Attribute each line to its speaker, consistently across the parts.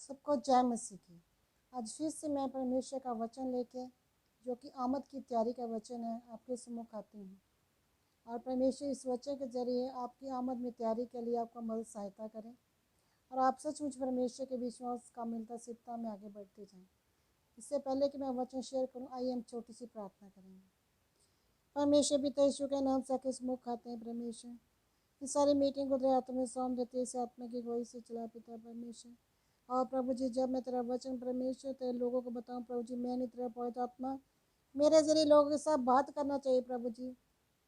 Speaker 1: सबको जय मसीह की। आज फिर से मैं परमेश्वर का वचन लेके, जो कि आमद की तैयारी का वचन है, आपके सम्मुख आती हूँ। और परमेश्वर इस वचन के जरिए आपकी आमद में तैयारी के लिए आपका मदद सहायता करें और आप सचमुच परमेश्वर के विश्वास का मिलता सिद्धता में आगे बढ़ते जाएं। इससे पहले कि मैं वचन शेयर करूं, आइए हम छोटी सी प्रार्थना करेंगे। परमेश्वर पिता यीशु के नाम से आपके सम्मुख आते हैं। परमेश्वर इस सारी मीटिंग को तेरे हाथों में सौंप देते हैं, इस आत्मा की गोई से चला पिता परमेश्वर। और प्रभु जी, जब मैं तेरा वचन परमेश्वर तेरे लोगों को बताऊं, प्रभु जी, मैं नहीं तेरा पवित्र आत्मा मेरे जरिए लोगों के साथ बात करना चाहिए प्रभु जी,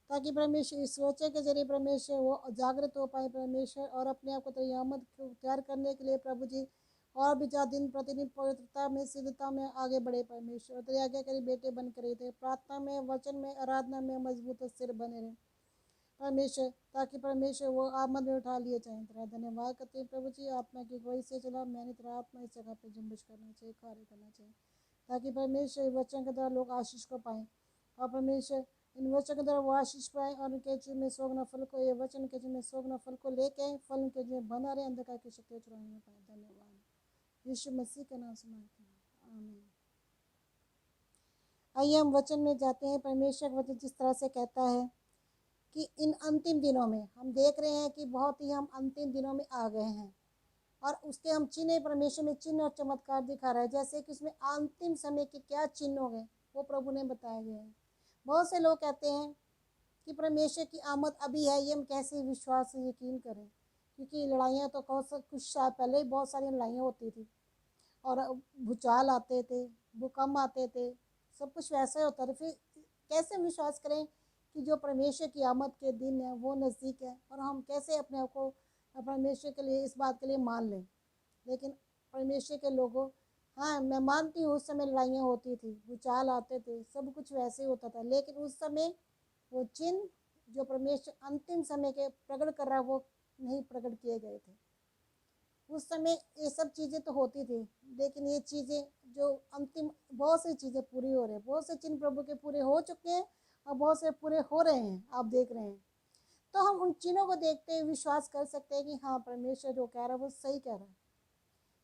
Speaker 1: ताकि परमेश्वर इस वचन के जरिए परमेश्वर वो जागृत हो पाए परमेश्वर, और अपने आप को तेरी आमद को तैयार करने के लिए प्रभु जी और भी ज्यादा दिन प्रतिदिन पवित्रता में सिद्धता में आगे बढ़े परमेश्वर। और तेरे आगे करी बेटे बन कर थे प्रार्थना में, वचन में, आराधना में मजबूत स्थिर बने रहे परमेश्वर, ताकि परमेश्वर वो आमद में उठा लिए जाए। तेरा धन्यवाद करते हैं प्रभु जी, आत्मा की गोई से चला, मैंने तेरा आत्मा इस जगह पे जुम्बिश करना चाहिए, कार्य करना चाहिए, ताकि परमेश्वर वचन के द्वारा लोग आशीष को पाएं। और परमेश्वर इन वचन के द्वारा वो आशीष पाए और उनके जीवन में सोगना फल को, ये वचन के जीवन में सोगना फल को लेके फल उनके जीवन में बना रहे, अंधकार की शक्ति चुराने में पाए। धन्यवाद यीशु मसीह के नाम से मांगते हैं, आमीन। आइए हम वचन में जाते हैं। परमेश्वर का वचन जिस तरह से कहता है कि इन अंतिम दिनों में हम देख रहे हैं कि बहुत ही हम अंतिम दिनों में आ गए हैं, और उसके हम चिन्ह, परमेश्वर में चिन्ह और चमत्कार दिखा रहा है, जैसे कि उसमें अंतिम समय के क्या चिन्ह होंगे वो प्रभु ने बताए गए हैं। बहुत से लोग कहते हैं कि परमेश्वर की आमद अभी है, ये हम कैसे विश्वास से यकीन करें, क्योंकि लड़ाइयाँ तो कुछ साल पहले ही बहुत सारी लड़ाइयाँ होती थी, और भूचाल आते थे, भूकंप आते थे, सब कुछ वैसा ही होता था। फिर कैसे विश्वास करें कि जो परमेश्वर की आमद के दिन है वो नज़दीक है, और हम कैसे अपने आप को परमेश्वर के लिए इस बात के लिए मान लें। लेकिन परमेश्वर के लोगों, हाँ मैं मानती हूँ उस समय लड़ाइयाँ होती थी, भूचाल आते थे, सब कुछ वैसे ही होता था, लेकिन उस समय वो चिन्ह जो परमेश्वर अंतिम समय के प्रकट कर रहा है वो नहीं प्रकट किए गए थे। उस समय ये सब चीज़ें तो होती थी, लेकिन ये चीज़ें जो अंतिम बहुत सी चीज़ें पूरी हो रही है, बहुत से चिन्ह प्रभु के पूरे हो चुके हैं और बहुत से पूरे हो रहे हैं, आप देख रहे हैं। तो हम उन चिन्हों को देखते हुए विश्वास कर सकते हैं कि हाँ परमेश्वर जो कह रहा है वो सही कह रहा है,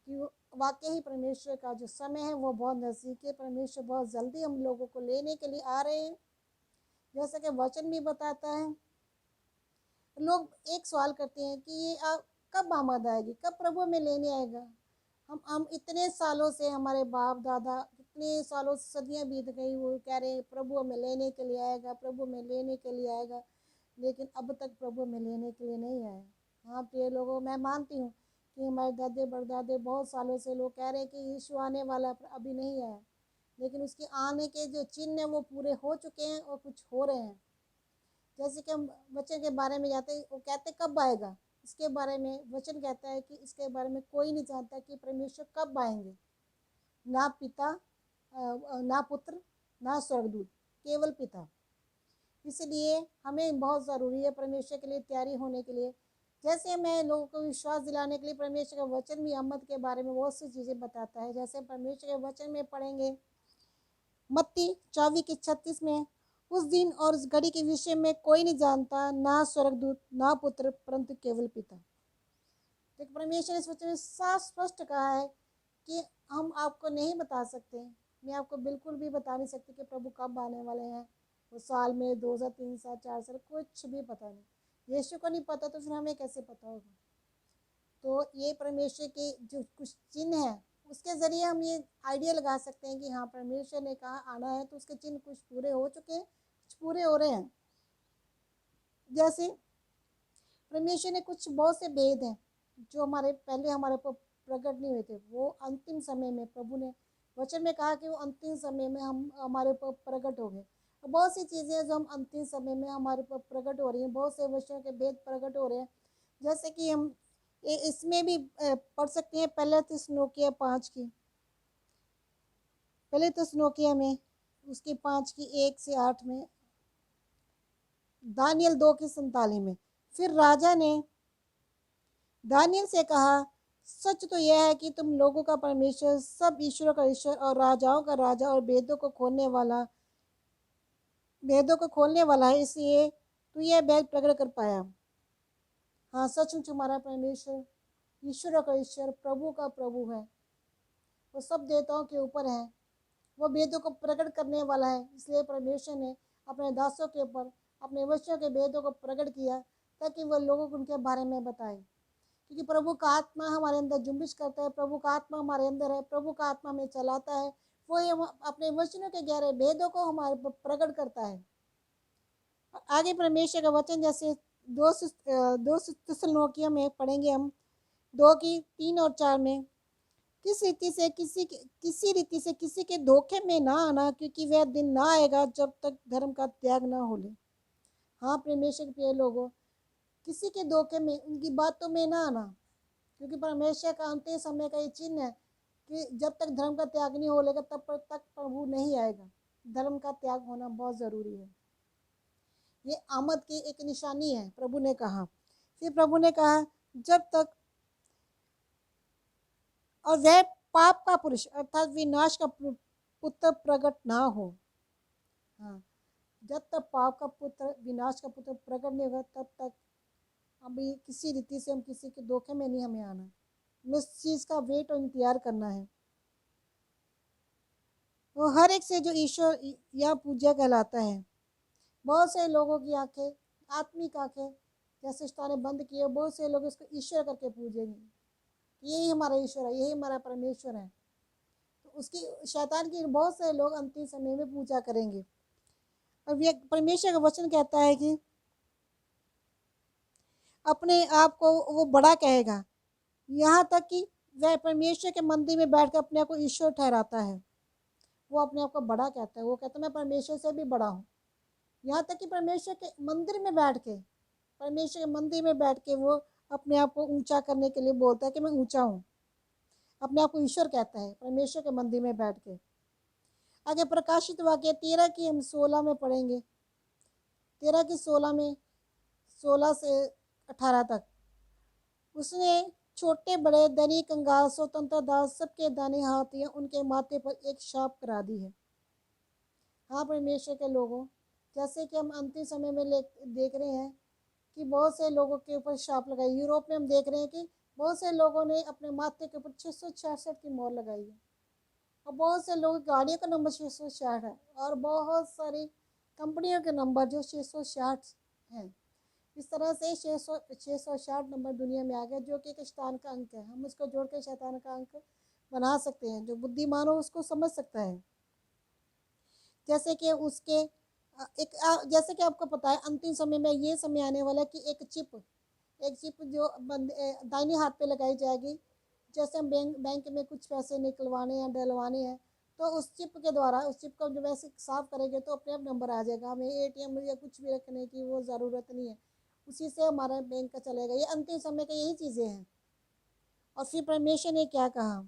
Speaker 1: कि वाकई ही परमेश्वर का जो समय है वो बहुत नज़दीक है। परमेश्वर बहुत जल्दी हम लोगों को लेने के लिए आ रहे हैं, जैसा कि वचन भी बताता है। लोग एक सवाल करते हैं कि ये कब आमद आएगी, कब प्रभु में लेने आएगा। हम इतने सालों से, हमारे बाप दादा कितने सालों से, सदियाँ बीत गई, वो कह रहे हैं प्रभु में लेने के लिए आएगा, प्रभु में लेने के लिए आएगा, लेकिन अब तक प्रभु में लेने के लिए नहीं आए। हाँ प्रिय लोगों, मैं मानती हूँ कि हमारे दादे परदादे बहुत सालों से लोग कह रहे हैं कि यीशु आने वाला पर अभी नहीं आया, लेकिन उसके आने के जो चिन्ह हैं वो पूरे हो चुके हैं और कुछ हो रहे हैं। जैसे कि हम वचन के बारे में जाते, वो कहते कब आएगा, इसके बारे में वचन कहता है कि इसके बारे में कोई नहीं जानता कि परमेश्वर कब आएंगे, ना पिता, ना पुत्र, ना स्वर्गदूत, केवल पिता। इसलिए हमें बहुत ज़रूरी है परमेश्वर के लिए तैयारी होने के लिए। जैसे मैं लोगों को विश्वास दिलाने के लिए परमेश्वर का वचन भी आमद के बारे में बहुत सी चीज़ें बताता है। जैसे परमेश्वर के वचन में पढ़ेंगे मत्ती 24:36 में, उस दिन और उस घड़ी के विषय में कोई नहीं जानता, ना स्वर्गदूत, ना पुत्र, परंतु केवल पिता। तो परमेश्वर ने इस वचन में साफ स्पष्ट कहा है कि हम आपको नहीं बता सकते, मैं आपको बिल्कुल भी बता नहीं सकती कि प्रभु कब आने वाले हैं। वो साल में 2 साल, 3 साल, 4 साल, कुछ भी पता नहीं। यीशु को नहीं पता तो फिर हमें कैसे पता होगा। तो ये परमेश्वर के जो कुछ चिन्ह हैं उसके ज़रिए हम ये आइडिया लगा सकते हैं कि हाँ परमेश्वर ने कहा आना है, तो उसके चिन्ह कुछ पूरे हो चुके हैं, कुछ पूरे हो रहे हैं। जैसे परमेश्वर ने कुछ बहुत से भेद हैं जो हमारे पहले हमारे पर प्रकट नहीं हुए थे, वो अंतिम समय में प्रभु ने वचन में कहा कि वो अंतिम समय में हम हमारे पर प्रकट हो गए। बहुत सी चीज़ें हैं जो हम अंतिम समय में हमारे पर प्रकट हो रही हैं, बहुत से वचनों के भेद प्रकट हो रहे हैं। जैसे कि हम इसमें भी पढ़ सकते हैं पहले थिस्सलुनीकियों 5 की, पहले थिस्सलुनीकियों में उसकी 5 की 1 से 8 में, दानियल 2 की 47 में। फिर राजा ने दानियल से कहा, सच तो यह है कि तुम लोगों का परमेश्वर, सब ईश्वरों का ईश्वर और राजाओं का राजा और भेदों को खोलने वाला है, इसलिए तू यह भेद प्रकट कर पाया। हाँ सचमुच हमारा परमेश्वर ईश्वरों का ईश्वर, प्रभु का प्रभु है, वो सब देवताओं के ऊपर है, वो वेदों को प्रकट करने वाला है। इसलिए परमेश्वर ने अपने दासों के ऊपर अपने वचनों के वेदों को प्रकट किया ताकि वह लोगों को उनके बारे में बताए। क्योंकि प्रभु का आत्मा हमारे अंदर जुम्बिश करता है, प्रभु का आत्मा हमारे अंदर है, प्रभु का आत्मा हमें चलाता है, वो हम अपने वचनों के गहरे वेदों को हमारे पर प्रकट करता है। आगे परमेश्वर का वचन जैसे दो थिस्सलुनीकियों में पढ़ेंगे हम 2:3 और 4 में, किसी रीति से किसी के धोखे में ना आना, क्योंकि वह दिन ना आएगा जब तक धर्म का त्याग ना हो ले। हाँ परमेश्वर के प्रिय लोगों, किसी के धोखे में, उनकी बातों में ना आना, क्योंकि परमेश्वर का अंतिम समय का ये चिन्ह है कि जब तक धर्म का त्याग नहीं हो लेगा तब तक प्रभु नहीं आएगा। धर्म का त्याग होना बहुत ज़रूरी है, ये आमद की एक निशानी है, प्रभु ने कहा। फिर प्रभु ने कहा जब तक, और वह पाप का पुरुष अर्थात विनाश का पुत्र प्रकट ना हो। हाँ, जब तक पाप का पुत्र, विनाश का पुत्र प्रकट नहीं होगा तब तक अभी किसी रीति से हम किसी के धोखे में नहीं हमें आना, हमें इस चीज़ का वेट और इंतजार करना है। वो हर एक से जो ईश्वर या पूजा कहलाता है। बहुत से लोगों की आंखें, आत्मिक आंखें जैसे शैतान ने बंद किए, बहुत से लोग इसको ईश्वर करके पूजेंगे, यही हमारा ईश्वर है, यही हमारा परमेश्वर है। तो उसकी, शैतान की बहुत से लोग अंतिम समय में पूजा करेंगे। और ये परमेश्वर का वचन कहता है कि अपने आप को वो बड़ा कहेगा, यहाँ तक कि वह परमेश्वर के मंदिर में बैठकर अपने आप को ईश्वर ठहराता है। वो अपने आप को बड़ा कहता है, वो कहता है मैं परमेश्वर से भी बड़ा हूँ। यहाँ तक कि परमेश्वर के मंदिर में बैठ के, परमेश्वर के मंदिर में बैठ के वो अपने आप को ऊंचा करने के लिए बोलता है कि मैं ऊंचा हूँ, अपने आप को ईश्वर कहता है परमेश्वर के मंदिर में बैठ के। आगे प्रकाशित वाक्य 13 की हम 16 में पढ़ेंगे, 13 की 16 में, 16 से 18 तक। उसने छोटे बड़े, धनी कंगाल, स्वतंत्र दास सबके दाने हाथ या उनके माथे पर एक शाप करा दी है। हाँ परमेश्वर के लोगों, जैसे कि हम अंतिम समय में देख रहे हैं कि बहुत से लोगों के ऊपर शाप लगाई। यूरोप में हम देख रहे हैं कि बहुत से लोगों ने अपने माथे के ऊपर 666 की मोहर लगाई है, और बहुत से लोगों की गाड़ियों का नंबर 666 है, और बहुत सारी कंपनियों के नंबर जो 666 हैं। इस तरह से 660 नंबर दुनिया में आ गया, जो कि एक शैतान का अंक है। हम इसको जोड़ के शैतान का अंक बना सकते हैं, जो बुद्धिमान हो उसको समझ सकता है। जैसे कि उसके जैसे कि आपको पता है अंतिम समय में ये समय आने वाला है कि एक चिप जो दाहिने हाथ पे लगाई जाएगी। जैसे हम बैंक में कुछ पैसे निकलवाने या डलवाने हैं, तो उस चिप के द्वारा, उस चिप को जब वैसे साफ करेंगे तो अपने आप नंबर आ जाएगा, हमें एटीएम या कुछ भी रखने की वो ज़रूरत नहीं है, उसी से हमारा बैंक का चलेगा। ये अंतिम समय का यही चीज़ें हैं। और फिर परमेश्वर ने क्या कहा,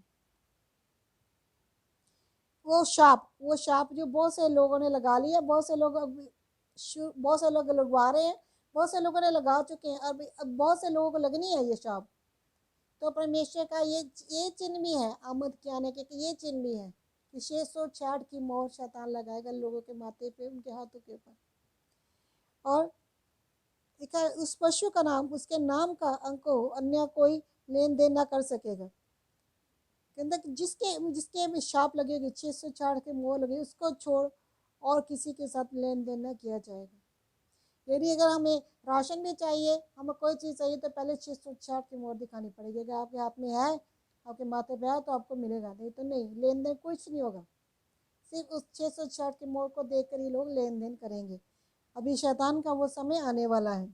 Speaker 1: वो शाप जो बहुत से लोगों ने लगा लिया, बहुत से लोग लगवा रहे हैं, बहुत से लोगों ने लगा चुके हैं, अब बहुत से लोगों को लगनी है ये शाप। तो परमेश्वर का ये चिन्ह भी है आमद के आने के, ये चिन्ह भी है कि 666 की मोहर शैतान लगाएगा लोगों के माथे पे, उनके हाथों के ऊपर। और उस पशु का नाम, उसके नाम का अंक अन्य कोई लेन देन ना कर सकेगा। कहते जिसके भी शाप लगेगी, 666 की मोहर लगेगी, उसको छोड़ और किसी के साथ लेन देन न किया जाएगा। यदि अगर हमें राशन भी चाहिए, हमें कोई चीज़ चाहिए, तो पहले 666 की मोहर दिखानी पड़ेगी। अगर आपके हाथ में है, आपके माथे पे है, तो आपको मिलेगा, नहीं तो नहीं, लेन देन कुछ नहीं होगा। सिर्फ उस 666 की मोहर को देख कर ही लोग लेन देन करेंगे। अभी शैतान का वो समय आने वाला है।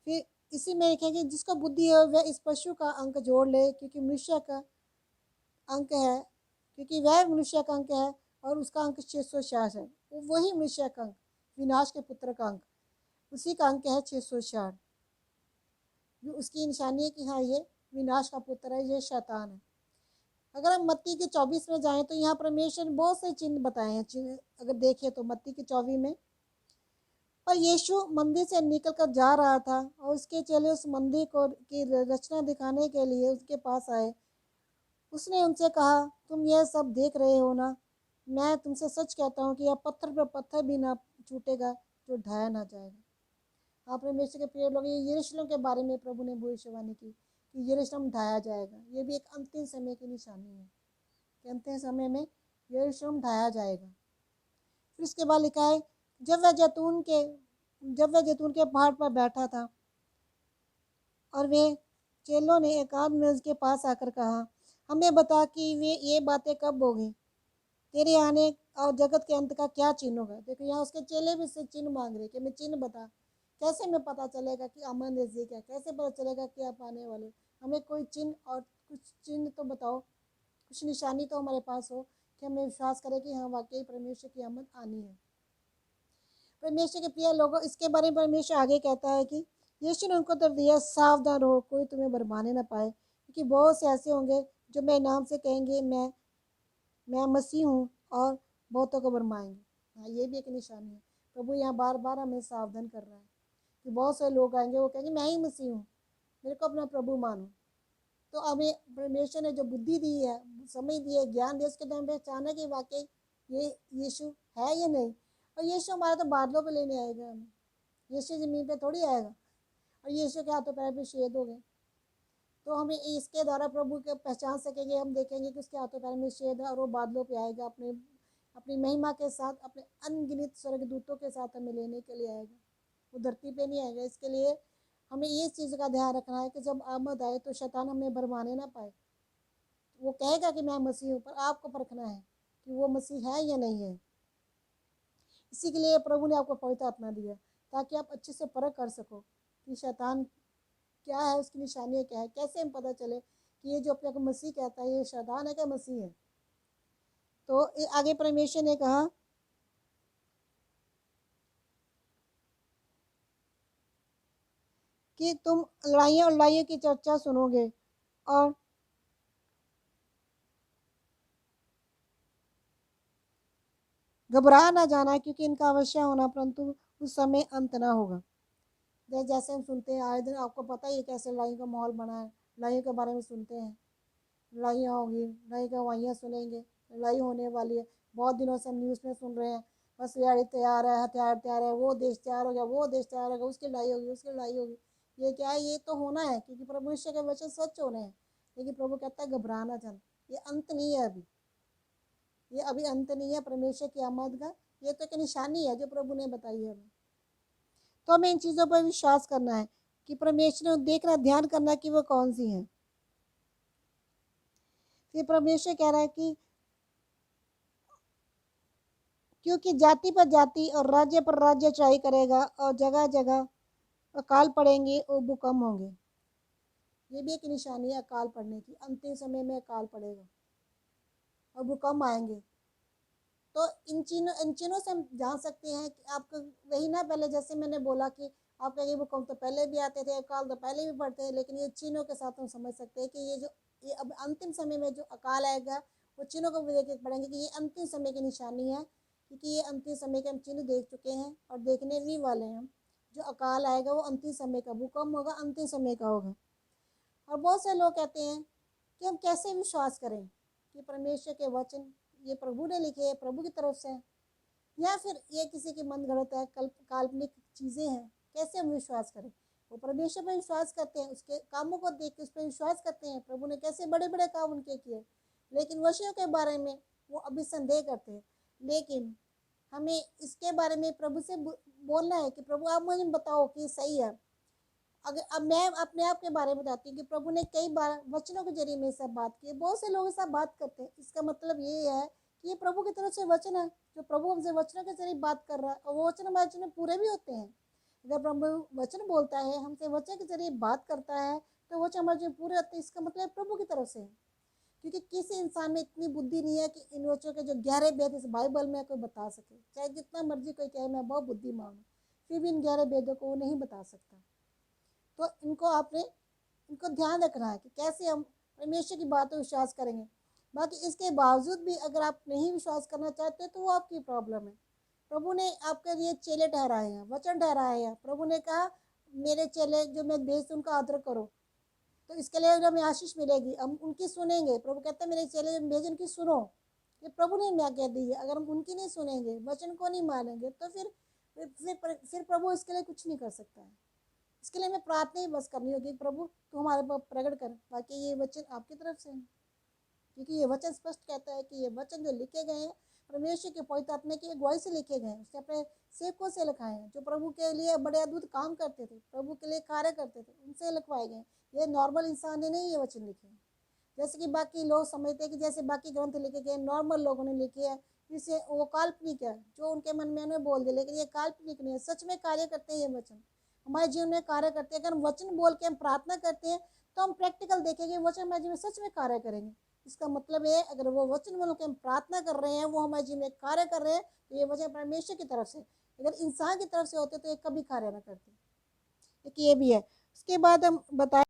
Speaker 1: फिर इसी में लिखेंगे जिसको बुद्धि है वह इस पशु का अंक जोड़ ले, क्योंकि मनुष्य का अंक है, क्योंकि वह मनुष्य का अंक है और उसका अंक 666 है। वही मनुष्य का अंक, विनाश के पुत्र का अंक, उसी का अंक है 666। जो उसकी निशानी है कि हाँ ये विनाश का पुत्र है, ये शैतान है। अगर हम मत्ती के 24 में जाएं तो यहाँ परमेश्वर ने बहुत से चिन्ह बताए हैं। चिन्ह अगर देखें तो मत्ती के 24 में, पर यीशु मंदिर से निकलकर जा रहा था और उसके चेले उस मंदिर को की रचना दिखाने के लिए उसके पास आए। उसने उनसे कहा, तुम यह सब देख रहे हो ना? मैं तुमसे सच कहता हूँ कि यह पत्थर पर पत्थर भी ना छूटेगा जो ढाया ना जाएगा। हाँ परमेश्वर के प्रिय लोग, ये यरूशलेम के बारे में प्रभु ने भविष्यवाणी की कि यरूशलेम ढाया जाएगा। ये भी एक अंतिम समय की निशानी है कि अंतिम समय में यरूशलेम ढाया जाएगा। फिर उसके बाद लिखा है, जब वह जैतून के पहाड़ पर बैठा था और वे चेलों ने एकाद में उसके पास आकर कहा, हमें बता कि वे ये बातें कब होगी, तेरे आने और जगत के अंत का क्या चिन्ह होगा। देखो यहाँ उसके चेले भी से चिन्ह मांग रहे कि हमें चिन्ह बता, कैसे हमें पता चलेगा कि अमन नज़दीक है, कैसे पता चलेगा कि आप आने वाले, हमें कोई चिन्ह और कुछ चिन्ह तो बताओ, कुछ निशानी तो हमारे पास हो कि हमें विश्वास करें कि हाँ वाकई परमेश्वर की आमद आनी है। परमेश्वर के प्रिय लोगों, इसके बारे में परमेश्वर आगे कहता है कि यीशु ने उनको उत्तर दिया, सावधान रहो, कोई तुम्हें बरमाने ना पाए, क्योंकि बहुत से ऐसे होंगे जो मेरे नाम से कहेंगे मैं मसीह हूँ, और बहुतों को बरमाएंगे। हाँ, ये भी एक निशानी है। प्रभु यहाँ बार बार हमें सावधान कर रहा है कि बहुत से लोग आएंगे, वो कहेंगे मैं ही मसीह हूँ, मेरे को अपना प्रभु मानो। तो हमें परमेश्वर ने जो बुद्धि दी है, समझ दी है, ज्ञान दिया, उसके टाइम पे अचानक कि वाकई ये यीशु है या नहीं। और यीशु हमारा तो बादलों पे लेने आएगा हमें, यीशु जमीन पे थोड़ी आएगा। और यीशु के हाथों पैर पे छेद हो गए, तो हमें इसके द्वारा प्रभु के पहचान सकेंगे। हम देखेंगे कि उसके हाथों पैर में छेद है और वो बादलों पे आएगा, अपनी महिमा के साथ, अपने अनगिनत स्वर्गदूतों के साथ हमें लेने के लिए आएगा। वो धरती पे नहीं आएगा। इसके लिए हमें ये चीज़ का ध्यान रखना है कि जब आमद आए तो शैतान हमें भरमाने ना पाए। वो कहेगा कि मैं मसीह हूँ, पर आपको परखना है कि वो मसीह है या नहीं है। इसी के लिए प्रभु ने आपको पवित्र आत्मा दिया, ताकि आप अच्छे से परख कर सको कि शैतान क्या है, उसकी निशानियाँ क्या है, कैसे हम पता चले कि ये जो अपने को मसीह कहता है ये शैतान है क्या मसीह है। तो आगे परमेश्वर ने कहा कि तुम लड़ाइयों और लड़ाइयों की चर्चा सुनोगे और घबरा ना जाना, क्योंकि इनका अवश्य होना, परंतु उस समय अंत ना होगा। जैसे हम सुनते हैं आए दिन, आपको पता ही है कैसे लड़ाई का माहौल बना है, लड़ाइयों के बारे में सुनते हैं, लड़ाइयाँ होगी, लड़ाई की गवाहियाँ सुनेंगे, लड़ाई होने वाली है। बहुत दिनों से हम न्यूज़ में सुन रहे हैं, बस लड़ाई तैयार है, हथियार तैयार है, वो देश तैयार हो गया, वो देश तैयार हो गया, उसकी लड़ाई होगी, उसकी लड़ाई होगी। ये क्या है, ये तो होना है, क्योंकि परमेश्वर के वचन सच हो रहे हैं। लेकिन प्रभु कहता है घबराना जान, ये अंत नहीं है अभी, ये अभी अंत नहीं है परमेश्वर की आमद का। ये तो एक निशानी है जो प्रभु ने बताई है हमें। तो हमें इन चीज़ों पर विश्वास करना है कि परमेश्वर ने देखना, ध्यान करना कि वो कौन सी हैं। फिर परमेश्वर कह रहा है कि क्योंकि जाति पर जाति और राज्य पर राज्य चढ़ाई करेगा और जगह जगह अकाल पड़ेंगे और भूकंप होंगे। ये भी एक निशानी है अकाल पड़ने की, अंतिम समय में अकाल पड़ेगा और भूकंप आएंगे। तो इन चीनों से हम जान सकते हैं कि आपको वही ना, पहले जैसे मैंने बोला कि आप कहेंगे भूकंप तो पहले भी आते थे, अकाल तो पहले भी पड़ते हैं, लेकिन ये चीनों के साथ हम समझ सकते हैं कि ये अब अंतिम समय में जो अकाल आएगा वो चीनों को भी देख पड़ेंगे कि ये अंतिम समय की निशानी है, क्योंकि ये अंतिम समय के हम चिन्ह देख चुके हैं और देखने भी वाले हैं। जो अकाल आएगा वो अंतिम समय का, भूकंप होगा अंतिम समय का होगा। और बहुत से लोग कहते हैं कि हम कैसे विश्वास करें कि परमेश्वर के वचन ये प्रभु ने लिखे हैं, प्रभु की तरफ से, या फिर ये किसी की मन गढ़ंत है, काल्पनिक चीज़ें हैं, कैसे हम विश्वास करें। वो परमेश्वर पर विश्वास करते हैं, उसके कामों को देख के उस पर विश्वास करते हैं, प्रभु ने कैसे बड़े बड़े काम उनके किए, लेकिन वचनों के बारे में वो अभी संदेह करते हैं। लेकिन हमें इसके बारे में प्रभु से बोलना है कि प्रभु आप मुझे बताओ कि सही है। अगर अब मैं अपने आप के बारे में बताती हूँ कि प्रभु ने कई बार वचनों के जरिए मेरे साथ बात की है। बहुत से लोगों के साथ बात करते हैं, इसका मतलब ये है कि ये प्रभु की तरफ से वचन है, जो प्रभु हमसे वचनों के जरिए बात कर रहा है, और वो वचन हमारे जीवन में पूरे भी होते हैं। अगर प्रभु वचन बोलता है, हमसे वचन के जरिए बात करता है, तो वचन हमारे जीवन पूरे होते हैं। इसका मतलब प्रभु की तरफ से है, क्योंकि किसी इंसान में इतनी बुद्धि नहीं है कि इन वचनों के जो गहरे भेद इस बाइबल में कोई बता सके। चाहे जितना मर्जी कोई कहे मैं बहुत बुद्धिमान हूँ, फिर भी इन गहरे भेदों को वो नहीं बता सकता। तो इनको ध्यान रखना है कि कैसे हम परमेश्वर की बात पर विश्वास करेंगे। बाकी इसके बावजूद भी अगर आप नहीं विश्वास करना चाहते तो वो आपकी प्रॉब्लम है। प्रभु ने आपके लिए चेले ठहराए हैं, वचन ठहराए हैं। प्रभु ने कहा मेरे चेले जो मैं भेज उनका आदर करो, तो इसके लिए हमें आशीष मिलेगी, हम उनकी सुनेंगे। प्रभु कहते हैं मेरे चेले जो भेज उनकी सुनो। ये प्रभु ने मैं कह दी है। अगर हम उनकी नहीं सुनेंगे, वचन को नहीं मानेंगे, तो फिर प्रभु इसके लिए कुछ नहीं कर सकता है। इसके लिए हमें प्रार्थना ही बस करनी होगी, प्रभु तू हमारे पर प्रकट कर, बाकी ये वचन आपकी तरफ से है। क्योंकि ये वचन स्पष्ट कहता है कि ये वचन जो लिखे गए हैं परमेश्वर के पवित्र आत्मा की अगुवाई से लिखे गए हैं, उसने अपने सेवकों से लिखाए हैं, जो प्रभु के लिए बड़े अद्भुत काम करते थे, प्रभु के लिए कार्य करते थे, उनसे लिखवाए गए। ये नॉर्मल इंसान ने नहीं ये वचन लिखे हैं, जैसे कि बाकी लोग समझते हैं कि जैसे बाकी ग्रंथ लिखे गए नॉर्मल लोगों ने लिखे हैं, जिससे वो काल्पनिक है, जो उनके मन में उन्हें बोल दे, लेकिन ये काल्पनिक नहीं है, सच में कार्य करते हैं ये वचन, हमारे जीवन में कार्य करते हैं। अगर हम वचन बोल के हम प्रार्थना करते हैं तो हम प्रैक्टिकल देखेंगे वचन हमारे जीवन में सच में कार्य करेंगे। इसका मतलब है अगर वो वचन बोल के हम प्रार्थना कर रहे हैं, वो हमारे जीवन में कार्य कर रहे हैं, तो ये वचन परमेश्वर की तरफ से। अगर इंसान की तरफ से होते तो ये कभी कार्य ना करते। एक ये भी है। उसके बाद हम बताए